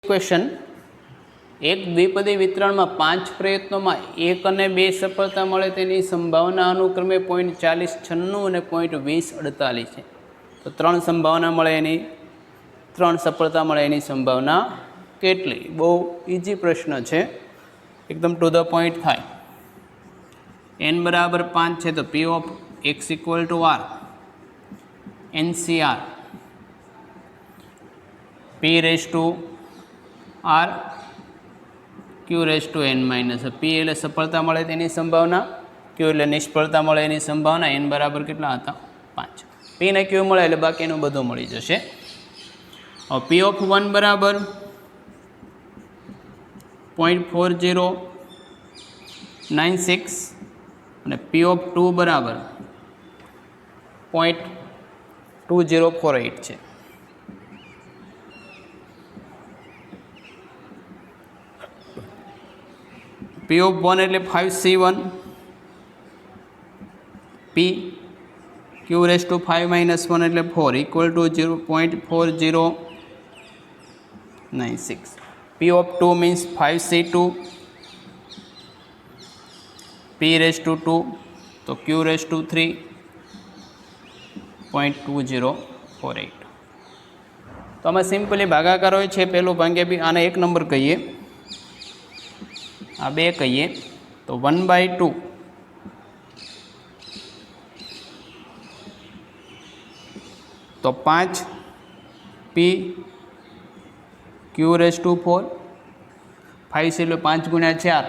Question एक द्विपदी वितरण में 5 प्रयत्नों में 1 और 2 सफलता मळे तेनी संभावना अनुक्रमे 0.4096 और 0.2048 है। तो 3 संभावना मळे एनी 3 सफलता मळे एनी संभावना केटली? बहुत इजी प्रश्न है, एकदम टू द पॉइंट थाय। n बराबर 5 है तो p of x equal to r NCR p raise to r q raise to n minus p एटले सफलता मळे तेनी संभावना, q एटले निष्फलता मळे एनी संभावना। n बराबर केटला हता? 5। p ने q मळे एटले बाकीनुं बधुं मळी जशे। अब p ऑफ 1 बराबर 0.4096 અને p ऑफ 2 बराबर 0.2048 છે। p ऑफ 1 એટલે 5c1 p q raise to 5 minus 1 એટલે 4 equal to 0.4096। p of 2 means 5c2 p raise to 2 तो q રેઝ ટુ 3.2048। तो आम सिम्पली भागाकार होय छे, पहेलुं भांगे बी आने 1 नंबर कहीए, आ 2 कहीए तो 1/2 तो 5 p q रेज टू 4 5 से 5 गुण्या 4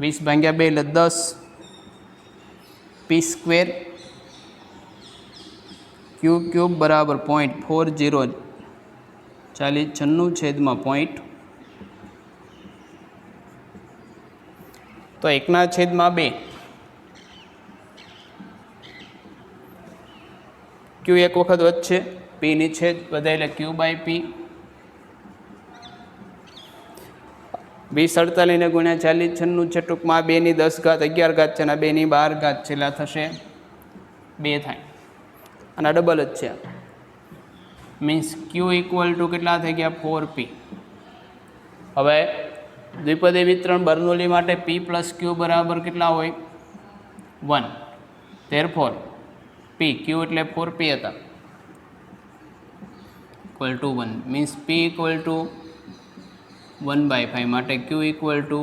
20 भाग्या 2 એટલે 10 p स्क्वेर q क्यूब बराबर 0.4096 छेदमां पॉइंट तो 1/2 q एक वखत वच्चे p नी छेद बधाय એટલે q बाय p 20 48 ने गुण्या 40 96 છે, ટૂંકમાં 2 ની 10 ઘાત 11 ઘાત છે અને 2 ની 12 ઘાત છે એટલે થશે 2 થાય અને ડબલ જ છે। मीन्स q इक्वल टू કેટલા થઈ ગયા? 4p। હવે દ્વિપદી વિતરણ બર્નોલી માટે p પ્લસ q બરાબર કેટલા હોય? 1। ધેરફોર p q એટલે 4p હતા equal to 1 means p equal to 1/5 માટે q इक्वल टू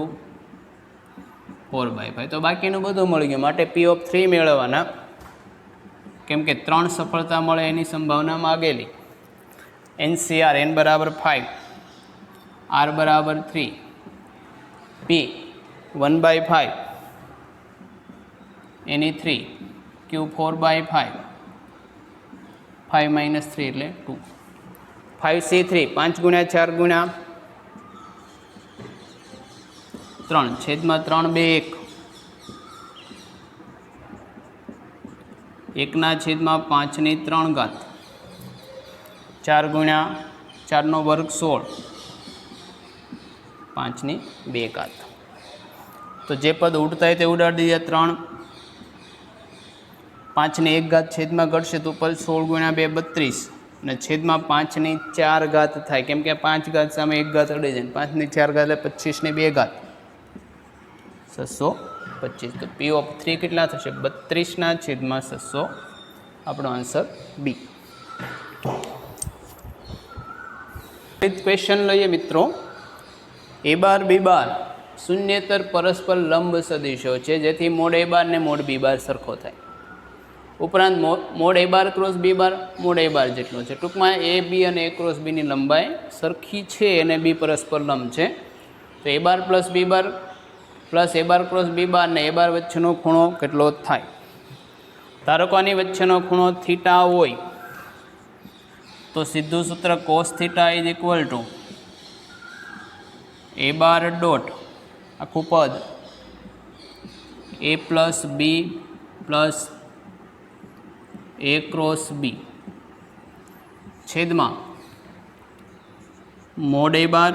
4/5। तो બાકીનું બધું મળી ગયું માટે p ऑफ 3 મેળવવાના, કેમ કે 3 સફળતા મળે એની સંભાવના માગેલી। NCR n बराबर 5 r बराबर 3 p 1/5 एनी 3 q 4/5 5 माइनस 3 એટલે 2 5c3 5 गुण्या 4 गुण्या 3 छेदमां 3 2 1 1 छेदमां 5 ની 3 ઘાત 4 गुण्या 4 નો વર્ગ 16 5 ની 2 ઘાત। तो जे पद उड़ता है तो उड़ाड़ दीजिए 3 5 ની 1 ઘાત छेद में घटशे तो पद 16 गुण्या 2 32 ने छेद में 5 ની 4 घात थाय, केम के 5 घात सामे 1 घात अड़ी जाए 5 ની 4 घात એટલે 25 ની 2 घात 625। तो p ऑफ 3 કેટલા થશે? 32 ના છેદમાં 600। આપણો આન્સર બી। क्वेश्चन लईए मित्रों। ए बार बी बार शून्येतर परस्पर लंब सदिशो छे जेथी मोड ए बार ने मोड बी बार सरखो थाय। उपरांत mode a bar cross B bar mod a बार जेटलो छे। टूंकमां ए बी अने ए क्रॉस बी नी लंबाई सरखी छे अने बी परस्पर लंब छे। तो ए बार प्लस बी बार प्लस ए बार क्रॉस बी बार ने ए बार वच्चेनो खूणो केटलो थाय? धारो के आनी वच्चेनो खूणो थीटा होय तो सीधुं सूत्र cos theta is equal to a bar dot आखू पद a plus b plus a cross b छेद में mod a bar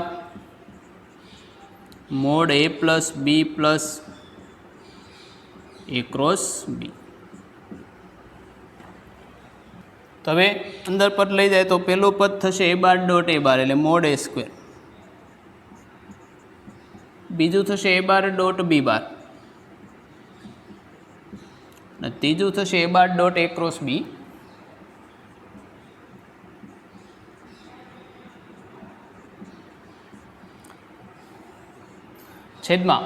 mod a plus b plus a cross b. तो हवे अंदर पद लई जाए तो पहलू पद थशे ए बार डॉट ए बार एटले मोड ए स्क्वेर બીજું થશે એ બાર ડોટ બી બાર અને ત્રીજું થશે એ બાર ડોટ એ ક્રોસ બી છેદમાં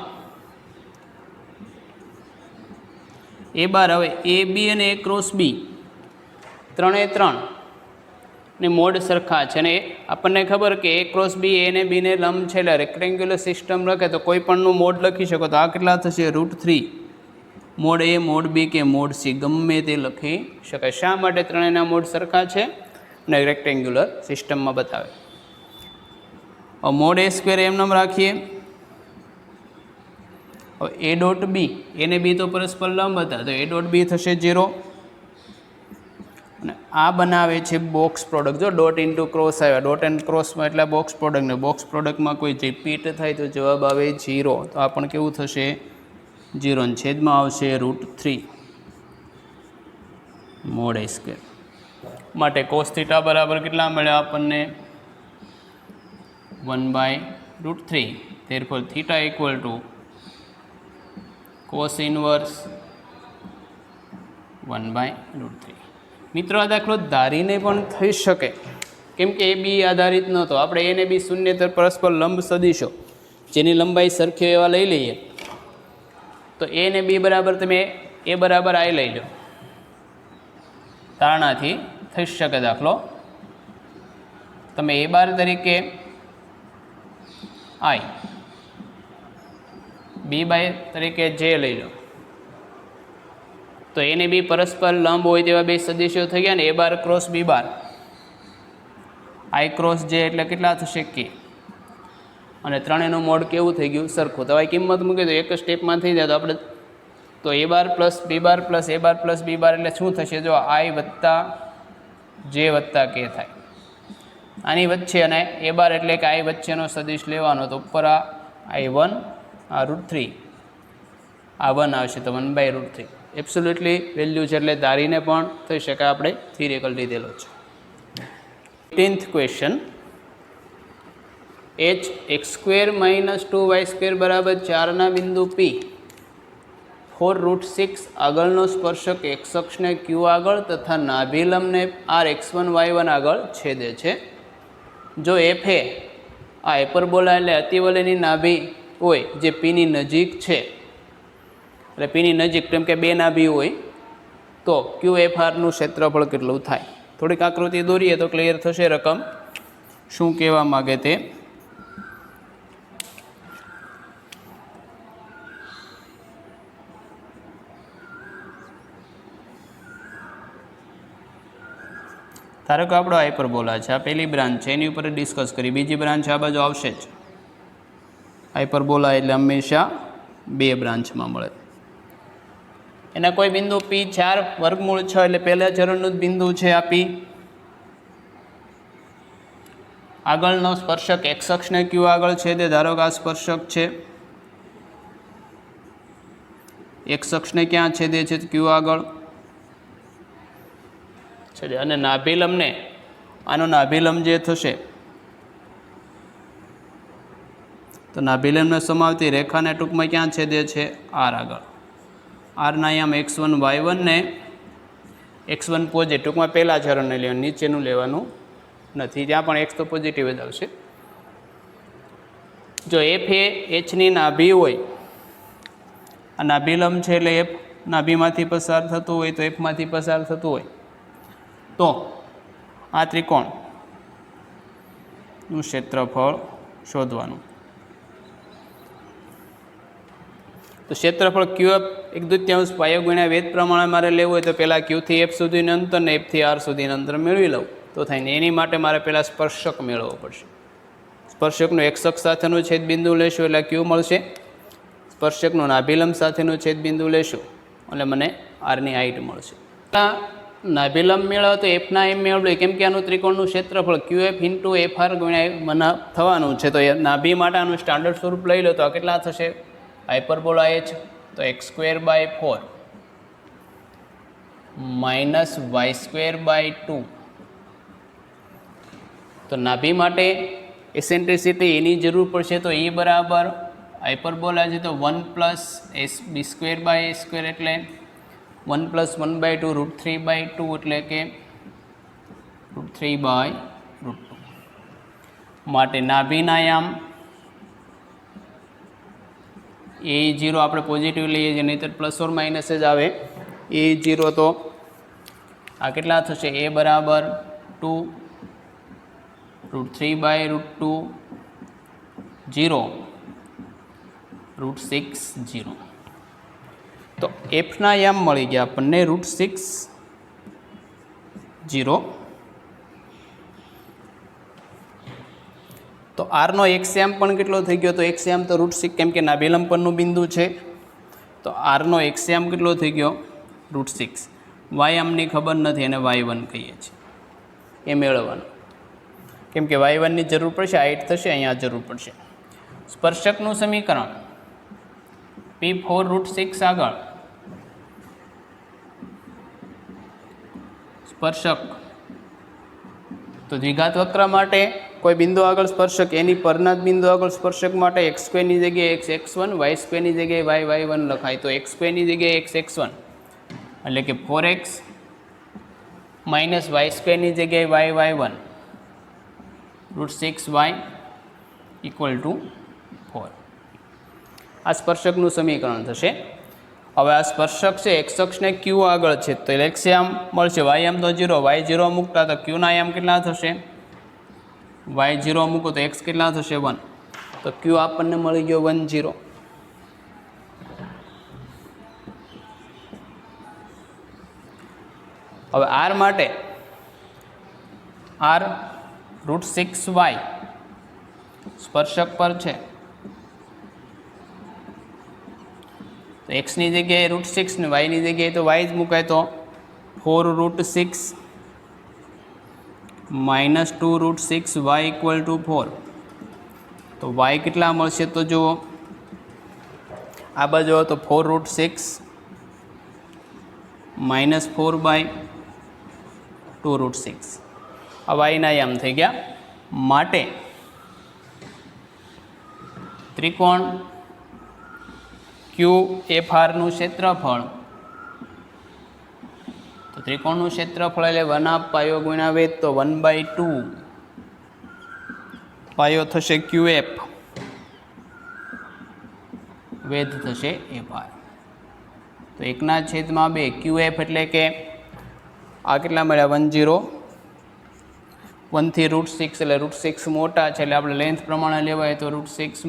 એ બાર હવે એ બી અને એ ક્રોસ બી ત્રણે ત્રણ ને મોડ સરખા છે અને આપણને ખબર કે એ ક્રોસ બી એને બીને લંબ છે એટલે રેક્ટેન્ગ્યુલર સિસ્ટમ લખે તો કોઈ પણનું મોડ લખી શકો તો આ કેટલા થશે √3 મોડ એ મોડ બી કે મોડ સી ગમે તે લખી શકાય. શા માટે ત્રણેયના મોડ સરખા છે અને રેક્ટેન્ગ્યુલર સિસ્ટમમાં બતાવે. મોડ એ સ્ક્વેર એમ નામ રાખીએ. હવે એ ડોટ બી એને બી તો પરસ્પર લંબ હતા તો એ ડોટ બી થશે 0 અને આ બનાવે છે બોક્સ પ્રોડક્ટ. જો ડોટ ઇન્ટુ ક્રોસ આવ્યા ડોટ એન્ડ ક્રોસમાં એટલે બોક્સ પ્રોડક્ટ ને બોક્સ પ્રોડક્ટમાં કોઈ રિપીટ થાય તો જવાબ આવે 0 તો આ પણ કેવું થશે 0 અને છેદમાં આવશે √3 મોડ એ સ્ક્વેર માટે કોસ થીટા બરાબર કેટલા મળ્યા આપણને 1/√3 therefore theta equal to cos inverse 1/√3. મિત્રો આ દાખલો ધારીને પણ થઈ શકે કેમ કે એ બી આધારિત નહોતો. આપણે એને બી શૂન્યતર પરસ્પર લંબ સદીશો જેની લંબાઈ સરખી એવા લઈ લઈએ તો એ ને બી બરાબર તમે એ બરાબર આઈ લઈ લો તારણાથી થઈ શકે દાખલો. તમે એ બાર તરીકે આઈ બી બાય તરીકે જે લઈ લો તો એને બી પરસ્પર લંબ હોય તેવા બે સદિશો થઈ ગયા ને એ બાર ક્રોસ બી બાર આઈ ક્રોસ જે એટલે કેટલા થશે કે અને ત્રણેયનું મોડ કેવું થઈ ગયું સરખું. તો હવે કિંમત મૂકી તો એક જ સ્ટેપમાં થઈ જાય તો આપણે તો એ બાર પ્લસ બી બાર પ્લસ એ બાર પ્લસ બી બાર એટલે શું થશે જો આઈ વત્તા જે વત્તા કે થાય આની વચ્ચે અને એ બાર એટલે કે આઈ વચ્ચેનો સદિશ લેવાનો તો ઉપર આ i1 આ √3 આ 1 આવશે તો 1/√3 એબ્સોલ્યુટલી વેલ્યુ છે એટલે ધારીને પણ થઈ શકે આપણે થિયરિકલ લીધેલો છે. 18th ક્વેશ્ચન h(x² - 2y² બરાબર 4 બિંદુ P ફોર √6 આગળનો સ્પર્શક x અક્ષને q આગળ તથા નાભિલંબને r(x1 y1) આગળ છેદે છે. જો f એ આ હાઇપરબોલા એટલે અતિવલયની નાભી હોય જે પીની નજીક છે એટલે પીની નજીક કેમ કે બે નાભી હોય તો QFRનું ક્ષેત્રફળ કેટલું થાય. થોડીક આકૃતિ દોરીએ તો ક્લિયર થશે રકમ શું કહેવા માગે તે. ધારો કે આપણો હાઇપરબોલા છે આ પહેલી બ્રાન્ચ છે એની ઉપર ડિસ્કસ કરી બીજી બ્રાન્ચ આ બાજુ આવશે જ. હાઇપરબોલા એટલે હંમેશા બે બ્રાન્ચમાં મળે. એના કોઈ બિંદુ P4 વર્ગમૂળ 6 એટલે પહેલા ચરણનું જ બિંદુ છે આ P. આગળનો સ્પર્શક x અક્ષને q આગળ છે તે ધારો કે આ સ્પર્શક છે x અક્ષને ક્યાં છેદે છે q આગળ છે અને નાભિલંબને આનો નાભિલંબ જે થશે તો નાભિલંબને સમાવતી રેખાને ટૂંકમાં ક્યાં છેદે છે r આગળ. આરના અહીંયા x1 y1 ને x1 પોઝિટિવ ટૂંકમાં પહેલા ચરણને લેવાનું નીચેનું લેવાનું નથી ત્યાં પણ x તો પોઝિટિવ જ આવશે. જો f એ hની નાભી હોય આ નાભિલંબ છે એટલે f નાભીમાંથી પસાર થતું હોય તો fમાંથી પસાર થતું હોય તો આ ત્રિકોણનું ક્ષેત્રફળ શોધવાનું. તો ક્ષેત્રફળ QF 1/2 પાયો ગુણ્યા વેધ પ્રમાણે મારે લેવું હોય તો પહેલાં Q થી F સુધીનું અંતર ને F થી R સુધીનું અંતર મેળવી લઉં તો થાય ને એની માટે મારે પહેલાં સ્પર્શક મેળવવો પડશે. સ્પર્શકનું x અક્ષ સાથેનું છેદબિંદુ લેશું એટલે Q મળશે. સ્પર્શકનું નાભિલંબ સાથેનું છેદબિંદુ લેશું એટલે મને આરની હાઈટ મળશે. નાભિલંબ મેળવો તો એફના એમ મેળવ્યું કેમ કે આનું ત્રિકોણનું ક્ષેત્રફળ QF ઇન્ટુ FR ગુણ્યા થવાનું છે તો નાભી માટે આનું સ્ટાન્ડર્ડ સ્વરૂપ લઈ લો તો આ કેટલા થશે હાઇપરબોલા h તો x²/4 -y²/2 તો નાભી માટે એસેન્ટ્રિસિટી એની જરૂર પડશે તો e બરાબર હાઇપરબોલા છે તો 1 plus b square by a square એટલે 1 પ્લસ 1/2 √3/2 એટલે કે √3/2 માટે નાભિનાયામ a0 આપણે પોઝિટિવ લઈએ છીએ, નહીંતર પ્લસ ઓર માઇનસ જ આવે. a0 તો આ કેટલા થશે? a બરાબર 2 √3/2 0 √6 0. તો એફના યામ મળી ગયા આપણને √6 0. તો આરનો એક્સયામ પણ કેટલો થઈ ગયો? તો એક્સયામ તો √6, કેમ કે નાભિલંબ પરનું બિંદુ છે, તો આરનો એક્સયામ કેટલો થઈ ગયો? √6. વાયામની ખબર નથી અને y1 કહીએ છીએ, એ મેળવવાનું, કેમ કે y1ની જરૂર પડશે, 8 થશે, અહીંયા જરૂર પડશે. સ્પર્શકનું સમીકરણ p4 √6 આગળ સ્પર્શક, તો દ્વિઘાત વક્ર માટે કોઈ બિંદુ આગળ સ્પર્શક, એની પરના જ બિંદુ આગળ સ્પર્શક માટે x2 ની જગ્યાએ x1, y2 ની જગ્યાએ y1 લખાય. તો x2 ની જગ્યાએ x1 એટલે કે 4x માઇનસ y2 ની જગ્યાએ y1 √6y = 4. આ સ્પર્શકનું સમીકરણ થશે. હવે આ સ્પર્શક છે x અક્ષને q આગળ છે, તો એક્સયામ મળશે, yયામ તો 0, y0 મૂકતા તો q ના યામ કેટલા થશે? y0 મૂકો તો x કેટલા થશે? 1. તો q આપણને મળી ગયો 1 0. હવે r માટે r √6y સ્પર્શક પર છે, તો એક્સની જગ્યાએ √6 ને વાયની જગ્યાએ તો y જ મુકાય, તો 4 √6 માઇનસ 2 √6y = 4. તો y કેટલા મળશે? તો જુઓ આ બાજુ તો 4 √6 માઇનસ 4/2 √6. આ yના યામ થઈ ગયા. માટે ત્રિકોણ QFR નું ક્ષેત્રફળ, તો ત્રિકોણનું ક્ષેત્રફળ એટલે 1/2 પાયો ગુણ્યા વેધ, તો 1/2 પાયો થશે QF, વેધ થશે FR. તો 1/2 QF એટલે કે આ કેટલા મળ્યા? 1 0. 1 થી √6 એટલે √6 મોટા છે, એટલે આપણે લેન્થ પ્રમાણે લેવાય તો √6 -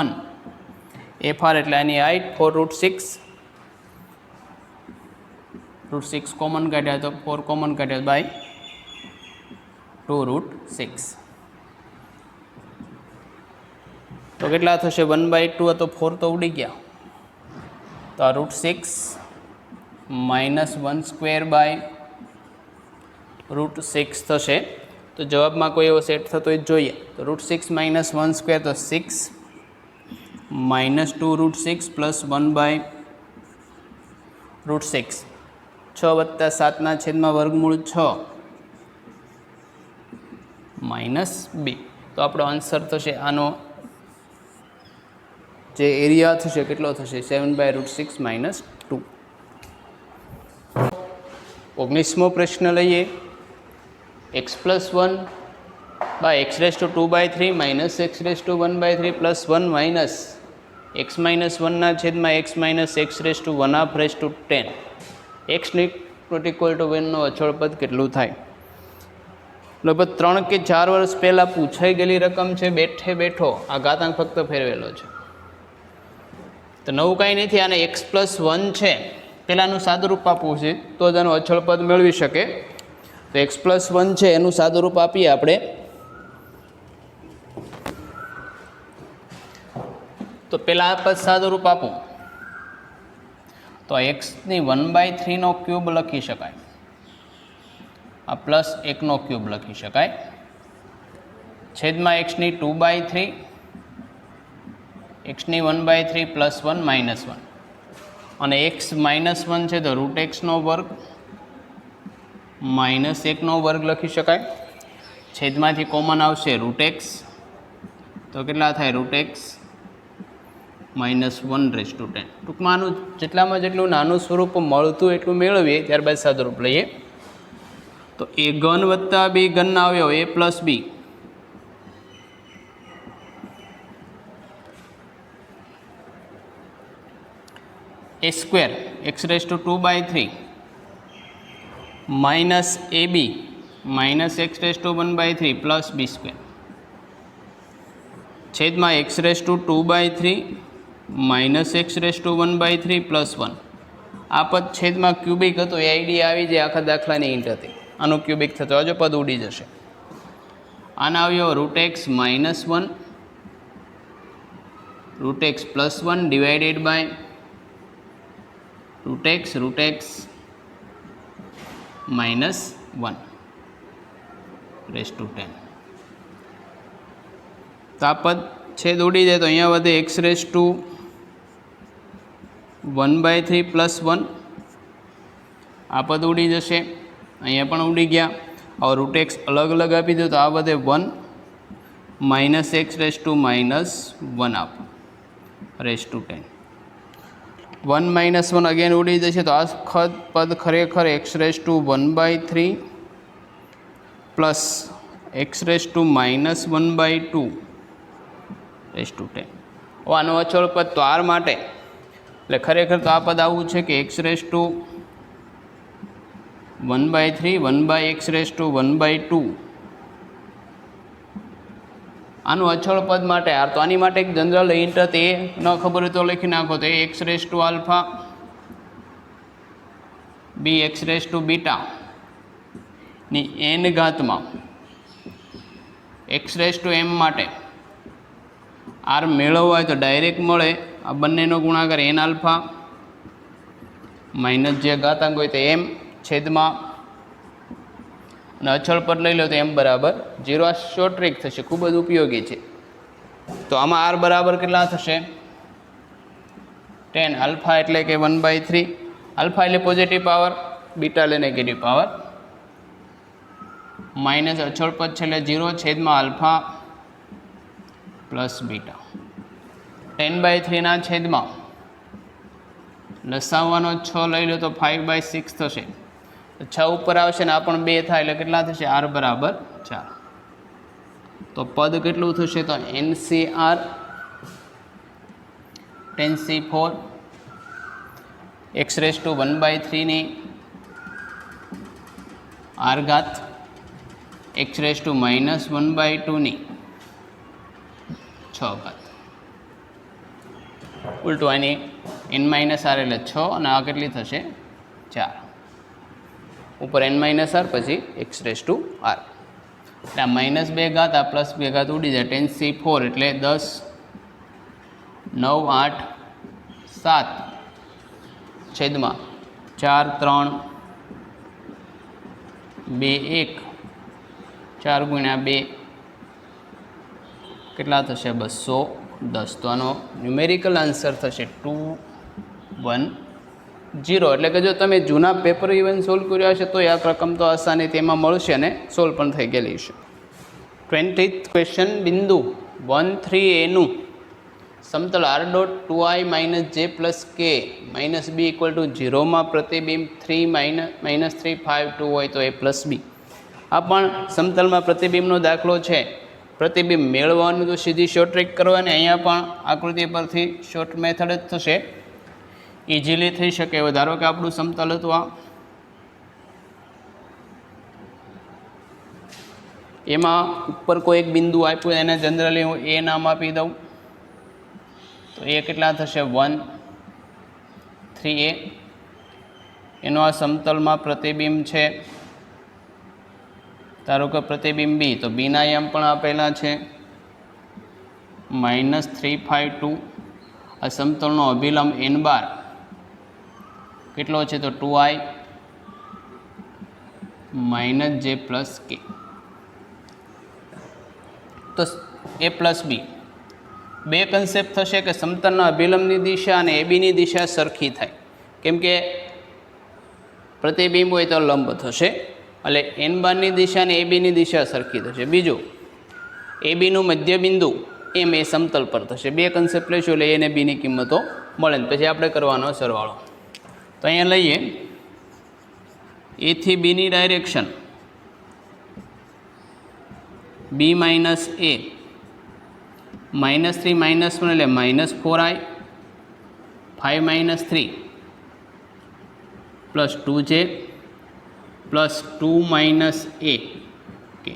1. FR એટલે આની હાઈટ 4 √6. √6 કોમન કાઢ્યા તો 4 કોમન કાઢ્યા બાય 2 √6. તો કેટલા થશે? 1/2. તો 4 તો ઉડી ગયા, તો આ √6 માઇનસ 1/2 √6 થશે. તો જવાબમાં કોઈ એવો સેટ થતો જ જોઈએ. તો √6 - 1/2 તો 6 માઇનસ 2 √6 પ્લસ 1/√6. 6 + 7/6 માઇનસ 2. તો આપણો આન્સર થશે, આનો જે એરિયા થશે કેટલો થશે? 7/√6 - 2. 19મો પ્રશ્ન લઈએ. x+1 / x⁴ minus x⁴ plus 1 minus x - 1/x - x⁻1/10 x = 1 નો અચળ પદ કેટલું થાય? લગભગ 3 કે 4 વર્ષ પહેલાં પૂછાઈ ગયેલી રકમ છે. બેઠે બેઠો આ ઘાતાંક ફક્ત ફેરવેલો છે, તો નવું કાંઈ નથી. આને x+1 છે, પહેલાંનું સાદુરૂપ આપવું છે તો જ આનું અચળ પદ મેળવી શકે. તો x+1 છે એનું સાદુરૂપ આપીએ આપણે. તો પહેલાં આ પદ સાદુરૂપ આપું તો xની 1/3 નો ક્યુબ લખી શકાય, આ +1 નો ક્યુબ લખી શકાય, છેદમાં xની 2/3, xની 1/3 પ્લસ 1 માઇનસ 1, અને x -1 છે તો √x નો વર્ગ -1 નો વર્ગ લખી શકાય. છેદમાંથી કોમન આવશે √x, તો કેટલા થાય? √x -1/10. ટૂંકમાં આનું જેટલામાં જેટલું નાનું સ્વરૂપ મળતું એટલું મેળવીએ, ત્યારબાદ સાદુરૂપ લઈએ. તો a ઘન વત્તા b ઘનના અવયવ a plus b a square x⁴ minus ab minus x⁴ plus b square છેદમાં x⁴ માઇનસ x⁴ પ્લસ 1. આ પદ છેદમાં ક્યુબિક હતો, એ આઈડિયા આવી જાય આખા દાખલાની ઈંટ હતી. આનું ક્યુબિક થતો હજુ પદ ઉડી જશે. આના અવયવ √x -1 √x +1 divided by √x -1/10. તો આ પદ છેદ ઉડી જાય તો અહીંયા વધે x⁴ પ્લસ 1. આ પદ ઉડી જશે, અહીંયા પણ ઉડી ગયા. હવે √x અલગ અલગ આપી દો તો આ વધે 1 માઇનસ x⁻1 આપો /10. 1 -1 અગેન ઉડી જશે તો આ પદ ખરેખર x⁻1/3 પ્લસ x⁻−1/2/10. આનો અચળ પદ તો r માટે, એટલે ખરેખર તો આ પદ આવું છે કે x⁻1/3 1/x⁻1/2. આનું અચળ પદ માટે r. તો આની માટે એક જનરલ હિન્ટ હતી, એ ન ખબર હોય તો લખી નાખો. તો એ x⁻α b x⁻β ની n ઘાતમાં x⁻m માટે r મેળવવા હોય તો ડાયરેક્ટ મળે. આ બંનેનો ગુણાકાર n આલ્ફા માઇનસ જે ઘાતાંક હોય તો m છેદમાં અને અચળ પદ લઈ લો તો m બરાબર 0. આ શોર્ટ ટ્રીક થશે, ખૂબ જ ઉપયોગી છે. તો આમાં r બરાબર કેટલા થશે? 10. આલ્ફા એટલે કે 1/3. આલ્ફા એટલે પોઝિટિવ પાવર, બીટા એટલે નેગેટિવ પાવર. માઇનસ અચળ પદ છે એટલે 0 છેદમાં આલ્ફા પ્લસ બીટા. 10/3 ના છેદમાં લસાવવાનો 6 લઈ લો તો 5/6 થશે. 6 ઉપર આવશે ને આ પણ 2 થાય એટલે કેટલા થશે? r બરાબર 4. તો પદ કેટલું થશે? તો NCR 10C4 x⁻1/3 ની r ઘાત x⁻−1/2 ની 6 ઘાત. ઉલટું આની n-r એટલે 6 અને આ કેટલી થશે? 4. ઉપર n-r પછી x⁻r. એટલે આ -2 ઘાત આ +2 ઘાત ઉડી જાય. 10C4 એટલે 10 9 8 7 છેદમાં 4 3 2 1 4 × 2 કેટલા થશે? 210. તો આનો ન્યુમેરિકલ આન્સર થશે 210. એટલે કે જો તમે જૂના પેપર ઇવન સોલ્વ કર્યા હશે તો આ રકમ તો આસાની તેમાં મળશે અને સોલ્વ પણ થઈ ગયેલી છે. 20th question. બિંદુ 1,3a નું સમતલ r dot 2i - j + k - b = 0 માં પ્રતિબિંબ 3 - 3 5 2 હોય તો a + b. આ પણ સમતલમાં પ્રતિબિંબનો દાખલો છે. પ્રતિબિંબ મેળવવાનું તો સીધી શોર્ટ ટ્રીક કરવાની. અહીંયા પણ આકૃતિ પરથી શોર્ટ મેથડ જ થશે, ઇઝીલી થઈ શકે. હવે ધારો કે આપણું સમતલ હતું આ, એમાં ઉપર કોઈ એક બિંદુ આપ્યું, એને જનરલી હું એ નામ આપી દઉં. તો એ કેટલા થશે? 1 3a. એનો આ સમતલમાં પ્રતિબિંબ છે. ધારો કે પ્રતિબિંબ b, તો બીના એમ પણ આપેલા છે -3 5 2. આ સમતલનો અભિલંબ n બાર કેટલો છે? તો 2i - j + k. તો a + b બે કન્સેપ્ટ થશે કે સમતલના અભિલંબની દિશા અને એબીની દિશા સરખી થાય. કેમ કે પ્રતિબિંબ હોય તો લંબ થશે, એટલે n બારની દિશા અને એબીની દિશા સરખી થશે. બીજું, એબીનું મધ્યબિંદુ એમ એ સમતલ પર થશે. બે કન્સેપ્ટ લઈશું એટલે એ અને બીની કિંમતો મળે ને પછી આપણે કરવાનો સરવાળો. તો અહીંયા લઈએ એથી બીની ડાયરેક્શન બી માઇનસ એ -3 -1 એટલે -4i 5 - 3 plus 2j plus 2 - a. Okay,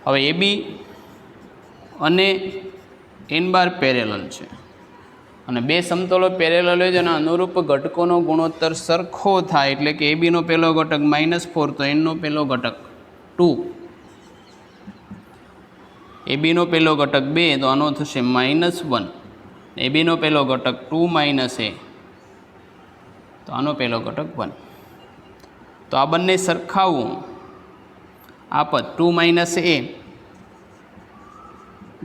હવે એ બી અને n બાર પેરેલલ છે અને બે સમતલો પેરેલલ હોય છે અને અનુરૂપ ઘટકોનો ગુણોત્તર સરખો થાય એટલે કે એ બીનો પહેલો ઘટક -4 તો એનનો પહેલો ઘટક 2, એ બીનો પહેલો ઘટક 2 તો આનો થશે -1, એ બીનો પહેલો ઘટક 2 - a તો આનો પહેલો ઘટક 1. તો આ બંને સરખાવવું આ પદ 2 - a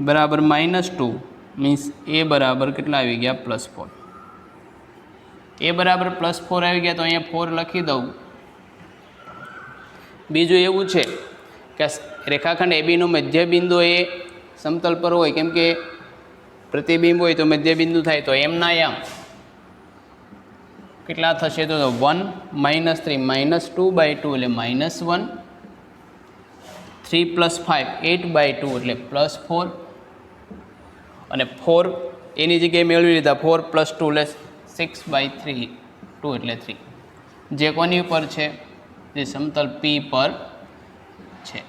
બરાબર -2 મીન્સ એ બરાબર કેટલા આવી ગયા +4. એ બરાબર +4 આવી ગયા તો અહીંયા 4 લખી દઉં. બીજું એવું છે કે રેખાખંડ એબીનું મધ્યબિંદુ એ સમતલ પર હોય, કેમ કે પ્રતિબિંબ હોય તો મધ્યબિંદુ થાય, તો એમના એમ કેટલા થશે તો 1 - 3 -2/2 એટલે -1, 3 + 5 8/2 એટલે +4 અને 4 એની જગ્યાએ મેળવી લીધા 4 + 2 એટલે 6/3 2 એટલે 3, જે કોની ઉપર છે જે સમતલ P પર છે.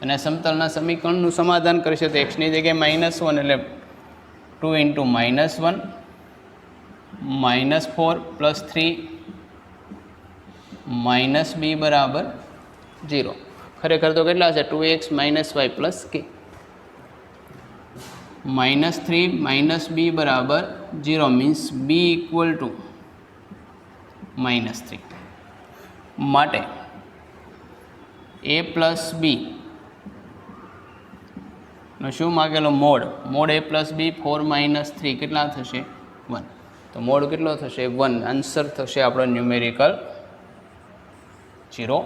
અને સમતલના સમીકરણનું સમાધાન કરીશું તો x ની જગ્યાએ -1 એટલે 2 × -1 -4 + 3 - b બરાબર 0. ખરેખર તો કેટલા છે 2x - y + k. -3 - b બરાબર 0 મીન્સ b = -3. માટે a + b નો શું માગેલો મોડ a + b 4 - 3 કેટલા થશે 1. તો મોડ કેટલો થશે 1. આન્સર થશે આપણો ન્યુમેરિકલ 0.